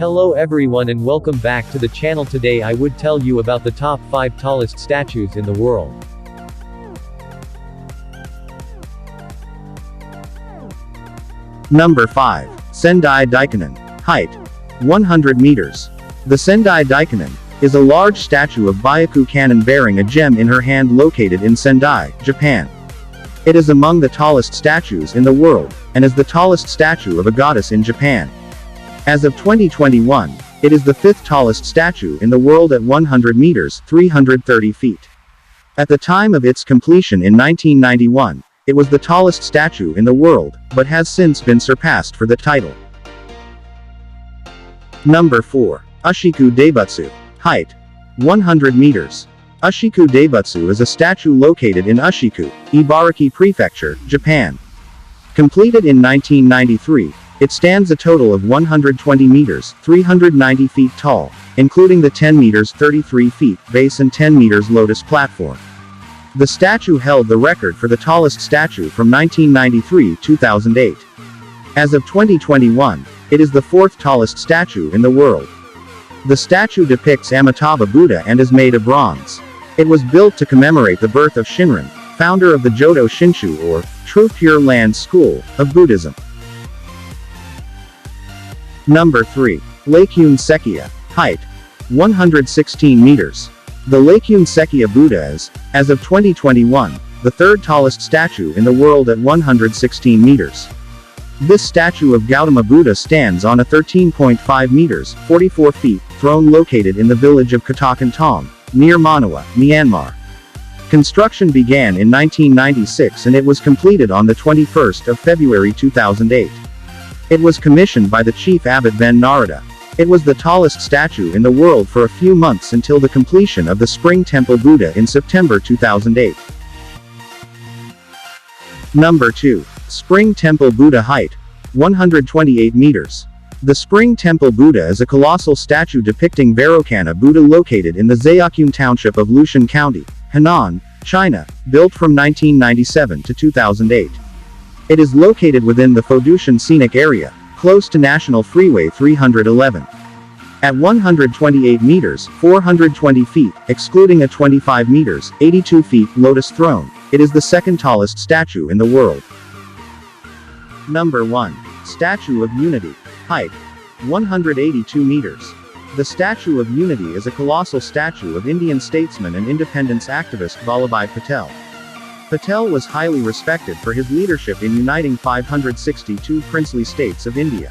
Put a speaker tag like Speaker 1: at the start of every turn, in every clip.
Speaker 1: Hello everyone and welcome back to the channel. Today I would tell you about the top 5 tallest statues in the world.
Speaker 2: Number 5. Sendai Daikannon. Height: 100 meters. The Sendai Daikon is a large statue of Byaku Kannon bearing a gem in her hand located in Sendai, Japan. It is among the tallest statues in the world, and is the tallest statue of a goddess in Japan. As of 2021, it is the 5th tallest statue in the world at 100 meters, 330 feet. At the time of its completion in 1991, it was the tallest statue in the world, but has since been surpassed for the title. Number 4. Ushiku Daibutsu. Height: 100 meters. Ushiku Daibutsu is a statue located in Ushiku, Ibaraki Prefecture, Japan. Completed in 1993, it stands a total of 120 meters, 390 feet tall, including the 10 meters 33 feet base and 10 meters lotus platform. The statue held the record for the tallest statue from 1993-2008. As of 2021, it is the 4th tallest statue in the world. The statue depicts Amitabha Buddha and is made of bronze. It was built to commemorate the birth of Shinran, founder of the Jodo Shinshu or True Pure Land School of Buddhism. Number 3. Laykyun Sekkya. Height: 116 meters. The Laykyun Sekkya Buddha is, as of 2021, the 3rd tallest statue in the world at 116 meters. This statue of Gautama Buddha stands on a 13.5 meters, 44 feet, throne located in the village of Katakantong, near Manawa, Myanmar. Construction began in 1996 and it was completed on the 21st of February 2008. It was commissioned by the chief abbot Ben Narada. It was the tallest statue in the world for a few months until the completion of the Spring Temple Buddha in September 2008. Number 2. Spring Temple Buddha. Height: 128 meters. The Spring Temple Buddha is a colossal statue depicting Vairocana Buddha located in the Zhaoqing township of Lushan County, Henan, China, built from 1997 to 2008. It is located within the Fodushan Scenic Area, close to National Freeway 311. At 128 meters, 420 feet, excluding a 25 meters, 82 feet lotus throne, it is the 2nd tallest statue in the world. Number 1. Statue of Unity. Height: 182 meters. The Statue of Unity is a colossal statue of Indian statesman and independence activist Vallabhbhai Patel. Patel was highly respected for his leadership in uniting 562 princely states of India.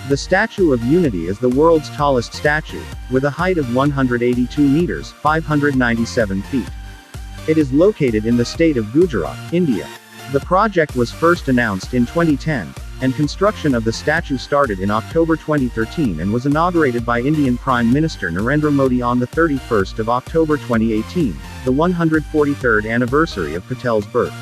Speaker 2: The Statue of Unity is the world's tallest statue, with a height of 182 meters, 597 feet. It is located in the state of Gujarat, India. The project was first announced in 2010, and construction of the statue started in October 2013 and was inaugurated by Indian Prime Minister Narendra Modi on the 31st of October 2018, the 143rd anniversary of Patel's birth.